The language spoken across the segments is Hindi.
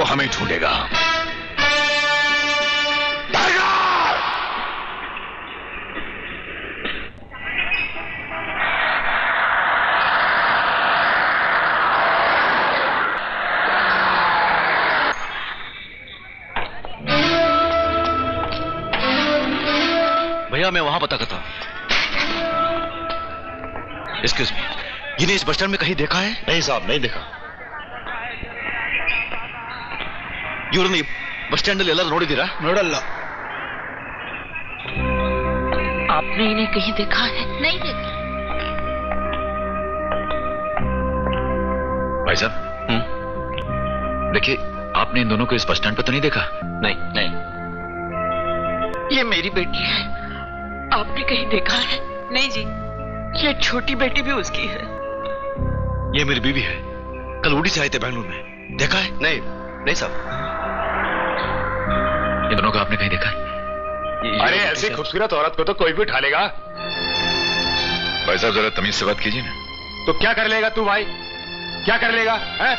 हमें ढूंढेगा। भैया मैं वहां पता करता हूं। एक्सक्यूज मी, इन्हें इस बस स्टैंड में कहीं देखा है? नहीं साहब, नहीं देखा। इवरನ್ನು बस स्टैंड ಎಲ್ಲರೂ ನೋಡಿದ್ದೀರಾ? ನೋಡಲ್ಲ। आपने इन्हें कहीं देखा है? नहीं देखा। भाई साहब, देखिए आपने इन दोनों को इस बस स्टैंड पर तो नहीं देखा? नहीं नहीं। ये मेरी बेटी है। आपने कहीं देखा है? नहीं जी, ये छोटी बेटी भी उसकी है। ये मेरी बीवी है, कल उड़ी से आए थे बेंगलुरु में। देखा है? नहीं नहीं साहब। इन दोनों को आपने कहीं देखा है? अरे ऐसी खूबसूरत औरत को तो कोई भी उठा लेगा। भाई साहब जरा तमीज से बात कीजिए ना। तो क्या कर लेगा तू भाई, क्या कर लेगा है?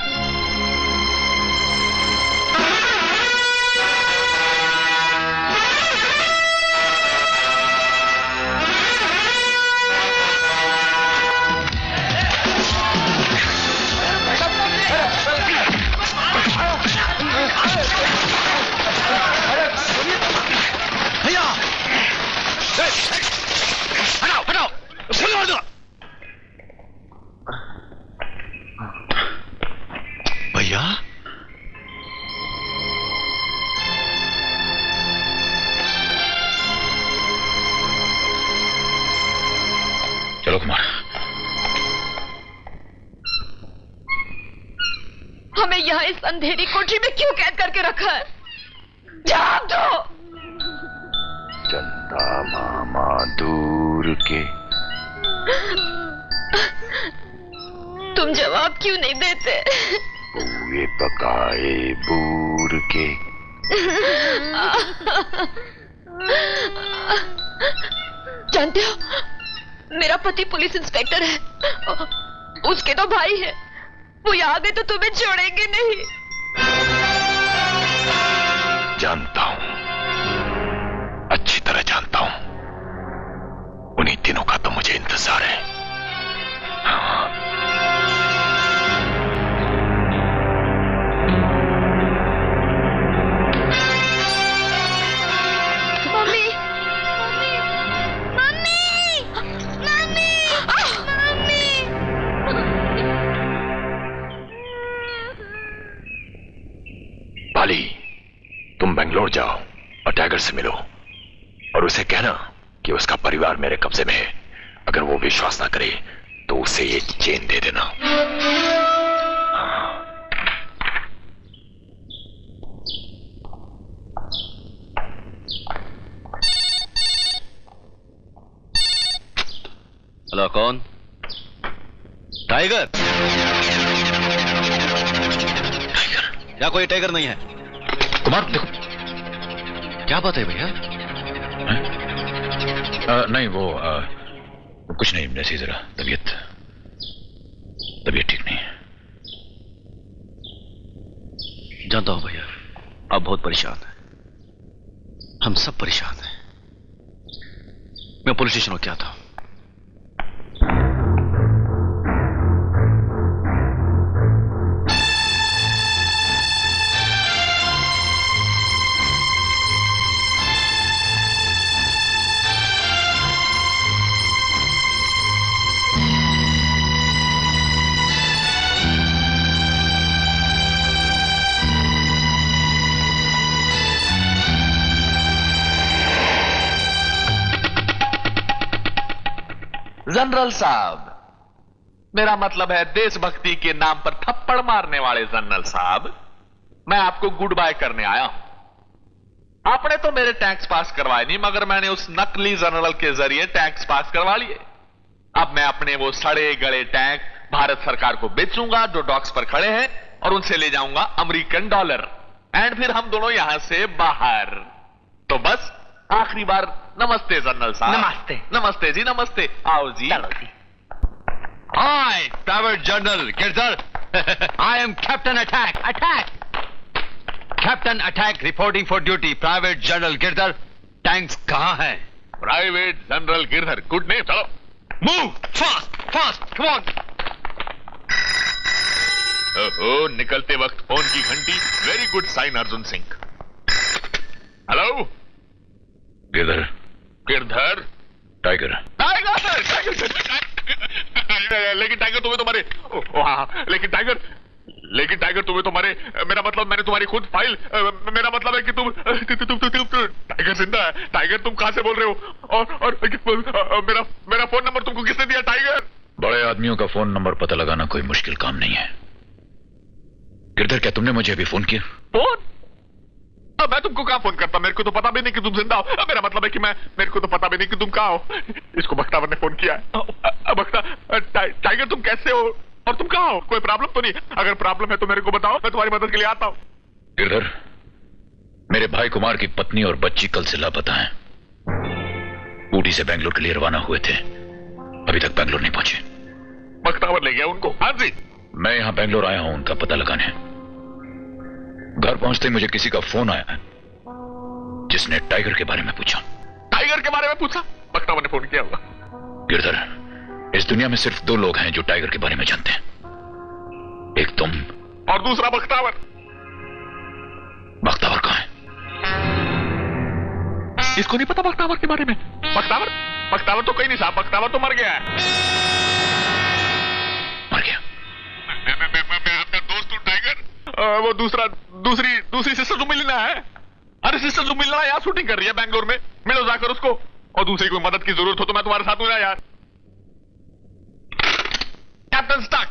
हटाओ हटाओ, गोली मार दो। भैया चलो कुमार। हमें यहाँ इस अंधेरी कोठरी में क्यों कैद करके रखा है? जवाब दो। चंदा मामा दूर के। तुम जवाब क्यों नहीं देते? बुए पकाए बूर के। जानते हो, मेरा पति पुलिस इंस्पेक्टर है, उसके तो भाई है। वो यहाँ आ गए तो तुम्हें छोड़ेंगे नहीं। जानता हूं, अच्छी तरह जानता हूं। उन्हीं दिनों का तो मुझे इंतजार है। हाँ। मम्मी, मम्मी, मम्मी, मम्मी, बाली, तुम बेंगलोर जाओ और टाइगर से मिलो और उसे कहना कि उसका परिवार मेरे कब्जे में है। अगर वो विश्वास ना करे तो उसे ये चेन दे देना। हेलो, कौन? टाइगर? टाइगर? या कोई टाइगर नहीं है? कुमार देखो। क्या बात है भैया? नहीं वो कुछ नहीं, ऐसी जरा तबीयत ठीक नहीं है। जानता हूं भैया, आप बहुत परेशान हैं। हम सब परेशान हैं। मैं पुलिस स्टेशन होके आता हूं। जनरल साहब, मेरा मतलब है देशभक्ति के नाम पर थप्पड़ मारने वाले जनरल साहब, मैं आपको गुड बाय करने आया हूं। आपने तो मेरे टैक्स पास करवाए नहीं, मगर मैंने उस नकली जनरल के जरिए टैक्स पास करवा लिए। अब मैं अपने वो सड़े गड़े टैंक भारत सरकार को बेचूंगा जो डॉक्स पर खड़े हैं, और उनसे ले जाऊंगा अमेरिकन डॉलर, एंड फिर हम दोनों यहां से बाहर। तो बस आखिरी बार नमस्ते जनरल साहब। नमस्ते। नमस्ते जी, नमस्ते। आओ जी। चलो जी। हाय प्राइवेट जनरल किरदार। I am captain attack. Attack captain attack reporting for duty. Private general Girdhar, tanks कहाँ हैं? Private general Girdhar, good name, चलो। Move fast fast, come on. ओहो, निकलते वक्त फोन की घंटी, very good sign Arjun Singh. Hello Girdhar, Girdhar. Tiger. लेकिन टाइगर तुम्हें तुम्हारे लेकिन टाइगर तुम्हें तुम्हारे, मेरा मतलब मैंने तुम्हारी खुद फाइल, मेरा मतलब है कि तुम टाइगर जिंदा है। टाइगर तुम कहां से बोल रहे हो? और मेरा फोन नंबर तुमको किसने दिया टाइगर? बड़े आदमियों का फोन नंबर पता लगाना कोई मुश्किल काम नहीं है। गिरधर, क्या तुमने मुझे अभी फोन किया? फोन? अब मैं तुमको कहां फोन करता? मेरे को तो पता भी नहीं कि तुम जिंदा हो। मेरा मतलब है कि मेरे को तो पता भी नहीं कि तुम कहां हो। इसको बख्तावर ने फोन किया है। टाइगर तुम कैसे हो और तुम कहां हो? कोई प्रॉब्लम तो नहीं? अगर प्रॉब्लम है तो मेरे को बताओ, मैं तुम्हारी मदद के लिए आता हूं। गिरधर, मेरे भाई कुमार की पत्नी और बच्ची कल से लापता हैं। ऊटी से बेंगलोर के लिए रवाना हुए थे, अभी तक बेंगलोर नहीं पहुंचे। बख्तावर ले गया उनको? हाँ जी। मैं यहां बेंगलोर आया हूं उनका पता लगाने। घर पहुंचते ही मुझे किसी का फोन आया जिसने टाइगर के बारे में पूछा। टाइगर के बारे में पूछा? बख्तावर ने फोन किया होगा। गिरधर, इस दुनिया में सिर्फ 2 लोग हैं जो टाइगर के बारे में जानते हैं, एक तुम और दूसरा बख्तावर। बख्तावर कहां है? इसको नहीं पता बख्तावर के बारे में? बख्तावर तो कहीं नहीं साहब, बख्तावर तो मर गया है। मर गया? मैं अपना दोस्त हूं टाइगर। वो दूसरी सिस्टर जो मिलना है। अरे सिस्टर जो मिलना है यार, शूटिंग कर रही है बैंगलोर में, मिलो जाकर उसको। और दूसरी कोई मदद की जरूरत हो तो मैं तुम्हारे साथ हूं ना यार। Captain Stark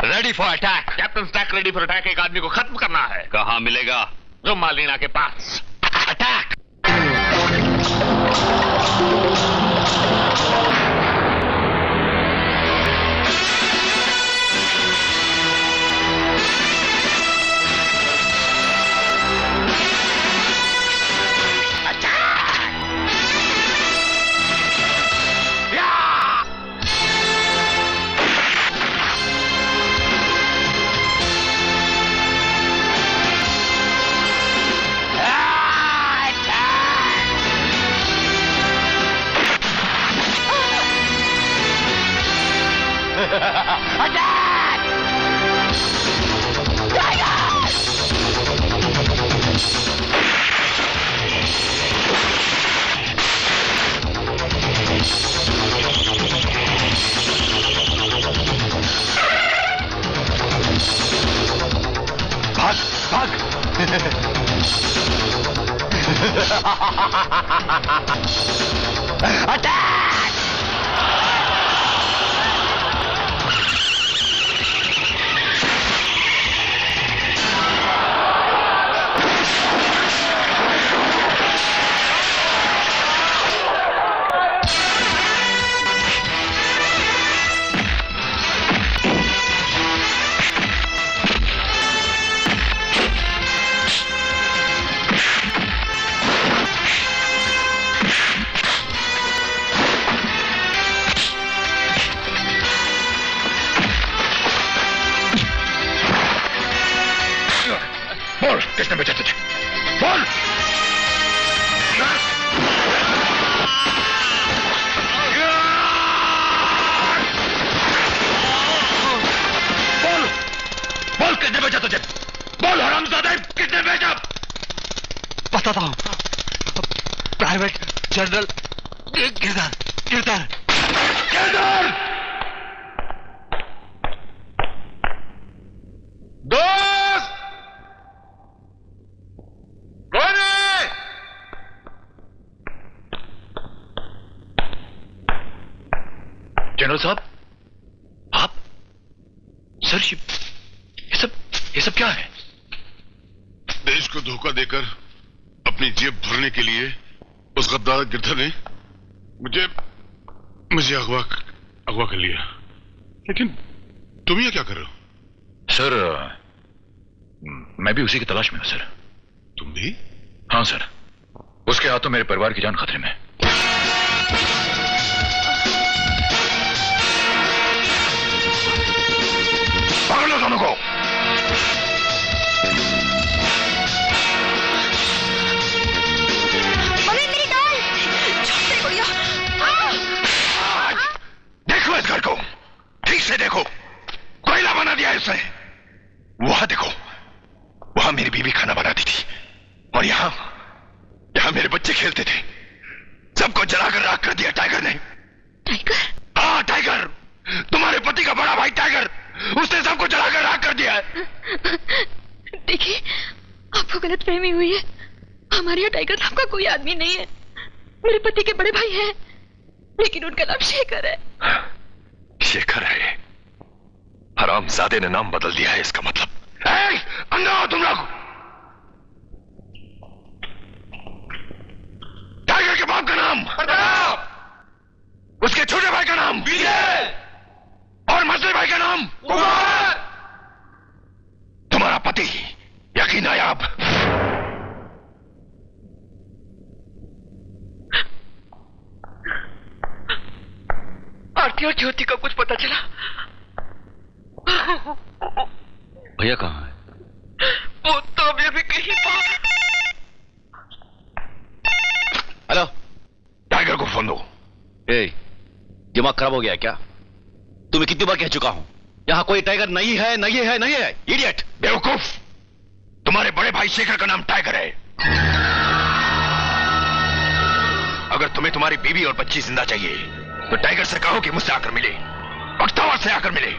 ready for attack. Captain Stark ready for attack. एक आदमी को खत्म करना है। कहाँ मिलेगा? जो मालिना के पास। अटैक। बोल, किसने बेचा तुझे? बोल। बोल किसने बेचा तुझे? बोल हरामजादे, किसने बेचा? बताता हूं। Private general Girdhar. गिरधर। गिरधर! दोस्त कौन है? जनरल साहब, आप? सर, ये सब क्या है? देश को धोखा देकर अपनी जेब भरने के लिए उस गद्दार गिरधर ने मुझे अगवा कर लिया। लेकिन तुम ये क्या कर रहे हो? सर, मैं भी उसी की तलाश में हूं सर। तुम भी? हाँ सर, उसके हाथों मेरे परिवार की जान खतरे में है। पकड़ लो दोनों को। जलाकर राख कर दिया टाइगर ने। टाइगर? हाँ टाइगर, तुम्हारे पति का बड़ा भाई टाइगर, उसने सबको जलाकर राख कर दिया है। देखिए, आपको गलतफहमी हुई है। हमारे यहाँ टाइगर नाम का कोई आदमी नहीं है। मेरे पति के बड़े भाई हैं, लेकिन उनका नाम शेखर है। शेखर है? हरामजादे ने नाम बदल दिया है इसका मतलब। अंदर आओ तुम लोग। टाइगर के बाप का नाम प्रताप, उसके छोटे भाई का नाम विजय, और मसले भाई का नाम कुमार। तुम्हारा पति यकीन नायाब। आरती और ज्योति को कुछ पता चला? भैया कहाँ है? वो तो अभी कहीं बाहर। हेलो, टाइगर को फोन दो। दिमाग खराब हो गया क्या? तुम्हें कितनी बार कह चुका हूं, यहां कोई टाइगर नहीं है, नहीं है, नहीं है। इडियट, बेवकूफ, तुम्हारे बड़े भाई शेखर का नाम टाइगर है। अगर तुम्हें तुम्हारी बीवी और बच्ची जिंदा चाहिए तो टाइगर से कहो कि मुझसे आकर मिले, बख्तावर से आकर मिले।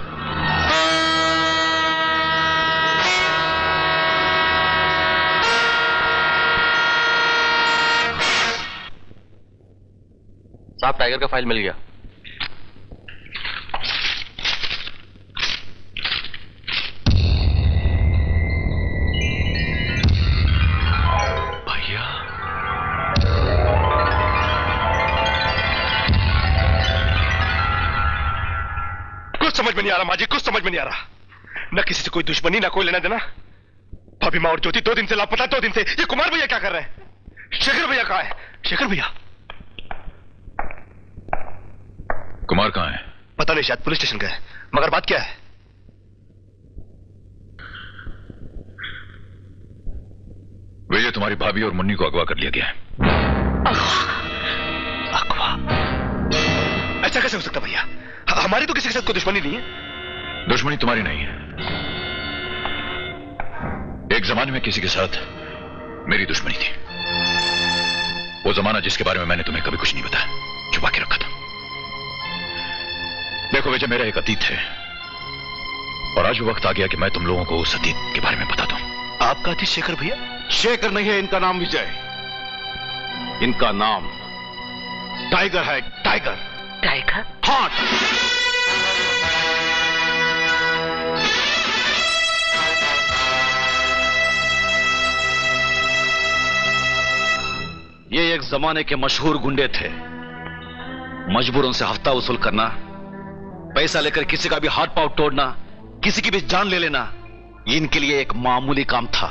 साहब, टाइगर का फाइल मिल गया। भैया, कुछ समझ में नहीं आ रहा माजी, कुछ समझ में नहीं आ रहा। न किसी से कोई दुश्मनी, ना कोई लेना देना। भाभी माँ और ज्योति 2 दिन से लापता, 2 दिन से। ये कुमार भैया क्या कर रहे हैं? शेखर भैया कहाँ है? शेखर भैया कुमार कहाँ है? पता नहीं, शायद पुलिस स्टेशन गए। मगर बात क्या है? विजय, तुम्हारी भाभी और मुन्नी को अगवा कर लिया गया है। अगवा? ऐसा कैसे हो सकता भैया? हमारी तो किसी के साथ कोई दुश्मनी नहीं है। दुश्मनी तुम्हारी नहीं है। एक जमाने में किसी के साथ मेरी दुश्मनी थी। वो जमाना जिसके बारे में मैंने तुम्हें कभी कुछ नहीं बताया, छुपा के रखा था। देखो विजय, मेरा एक अतीत है और आज वो वक्त आ गया कि मैं तुम लोगों को उस अतीत के बारे में बता दूं। आपका अतीत शेखर भैया? शेखर नहीं है इनका नाम, विजय। इनका नाम टाइगर है। टाइगर? टाइगर? हाँ। ये एक जमाने के मशहूर गुंडे थे। मजबूर उनसे हफ्ता वसूल करना, पैसा लेकर किसी का भी हाथ पांव तोड़ना, किसी की भी जान ले लेना, ये इनके लिए एक मामूली काम था।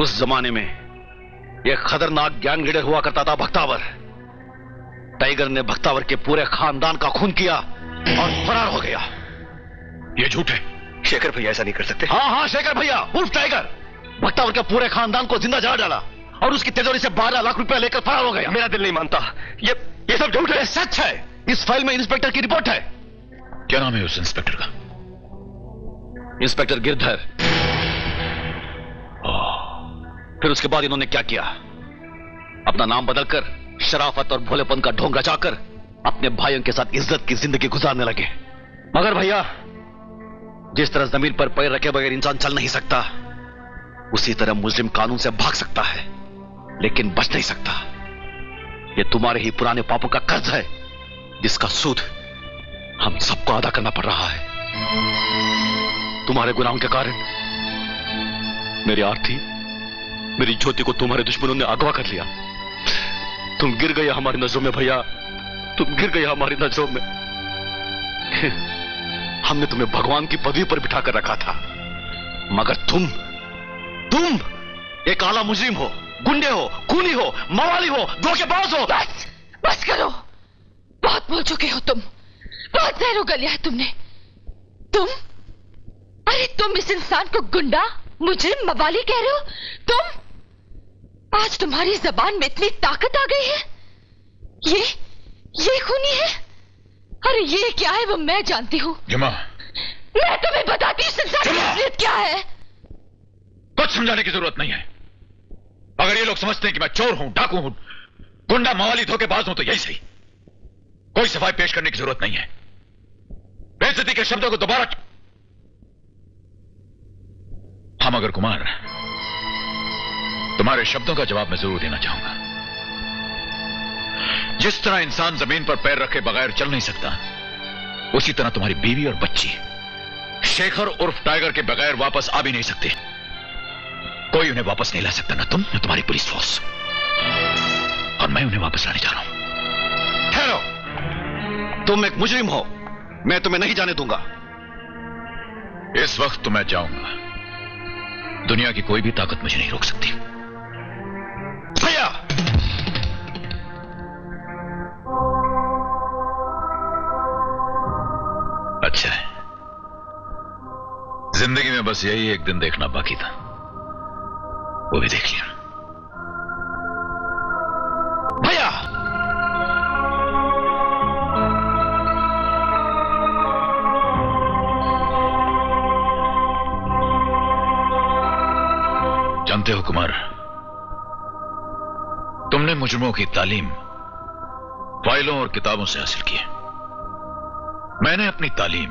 उस जमाने में एक खतरनाक गैंगलीडर हुआ करता था, भक्तावर। टाइगर ने भक्तावर के पूरे खानदान का खून किया और फरार हो गया। ये झूठ है। शेखर भैया ऐसा नहीं कर सकते। हाँ हाँ, शेखर भैया उर्फ टाइगर भक्तावर के पूरे खानदान को जिंदा जला डाला और उसकी तिजोरी से 12 लाख रुपया लेकर फरार हो गया। मेरा दिल नहीं मानता। ये सब झूठ है। सच है। इस फाइल में इंस्पेक्टर की रिपोर्ट है। क्या नाम है उस इंस्पेक्टर का? इंस्पेक्टर गिरधर। फिर उसके बाद इन्होंने क्या किया? अपना नाम बदलकर शराफत और भोलेपन का ढोंग रचाकर अपने भाइयों के साथ इज्जत की जिंदगी गुजारने लगे। मगर भैया, जिस तरह जमीन पर पैर रखे बगैर इंसान चल नहीं सकता, उसी तरह मुजरिम कानून से भाग सकता है लेकिन बच नहीं सकता। यह तुम्हारे ही पुराने पापों का कर्ज है जिसका सूद हम सबको अदा करना पड़ रहा है। तुम्हारे गुनाहों के कारण मेरी आरती, मेरी ज्योति को तुम्हारे दुश्मनों ने अगवा कर लिया। तुम गिर गए हमारी नजरों में भैया, तुम गिर गए हमारी नजरों में। हमने तुम्हें भगवान की पदवी पर बिठा कर रखा था, मगर तुम एक आला मुजरिम हो, गुंडे हो, खूनी हो, मवाली हो, धोखेबाज हो। बस करो, बहुत बोल चुके हो तुम। बहुत जहर उगल लिया है तुमने। अरे तुम इस इंसान को गुंडा, मुजरिम, मवाली कह रहे हो? आज तुम्हारी जबान में इतनी ताकत आ गई है। ये खूनी है? अरे ये क्या है वो मैं जानती हूँ। जमा, मैं तुम्हें बताती हूँ संसार की असलियत क्या है। कुछ समझाने की जरूरत नहीं है। अगर ये लोग समझते हैं कि मैं चोर हूं, डाकू हूं, गुंडा मवाली धोखेबाज हो तो यही सही। कोई सफाई पेश करने की जरूरत नहीं है। बेइज्जती के शब्दों को दोबारा। हाँ मगर कुमार, तुम्हारे शब्दों का जवाब मैं जरूर देना चाहूंगा। जिस तरह इंसान जमीन पर पैर रखे बगैर चल नहीं सकता, उसी तरह तुम्हारी बीवी और बच्ची शेखर उर्फ टाइगर के बगैर वापस आ भी नहीं सकते। कोई उन्हें वापस नहीं ला सकता, ना तुम, ना तुम्हारी पुलिस फोर्स। और मैं उन्हें वापस लाने जा रहा हूं। ठहरो, तुम एक मुजरिम हो, मैं तुम्हें नहीं जाने दूंगा। इस वक्त तो मैं जाऊंगा। दुनिया की कोई भी ताकत मुझे नहीं रोक सकती। भैया! अच्छा है, जिंदगी में बस यही एक दिन देखना बाकी था, वो भी देख लिया। भैया! जानते हो कुमार, तुमने मुजरिमों की तालीम फाइलों और किताबों से हासिल की है। मैंने अपनी तालीम,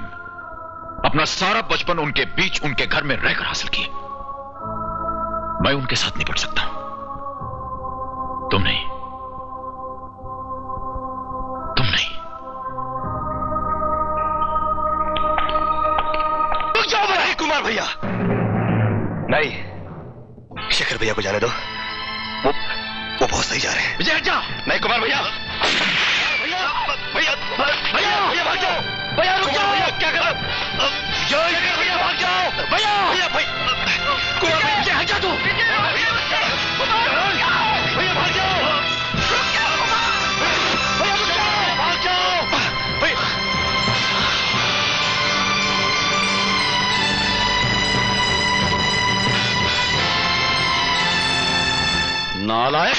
अपना सारा बचपन उनके बीच, उनके घर में रहकर हासिल की। मैं उनके साथ निपट सकता हूं, तुम नहीं, तुम नहीं। रुक जाओ भाई! कुमार भैया नहीं, शेखर भैया को जाने दो, वो बहुत सही जा रहे हैं। विजय हट जा! नहीं कुमार भैया, भैया भैया भैया भैया भाग जाओ! भैया रुक जाओ! भैया क्या कर रहे हो? भैया भाग जाओ! भैया भैया कुमार भैया हट जा तू! भैया भाग जाओ! भैया रुक जाओ! भाग जाओ! नालायक!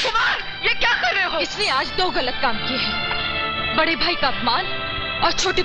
कुमार, ये क्या कर रहे हो? इसने आज 2 गलत काम किए हैं। बड़े भाई का अपमान और छोटे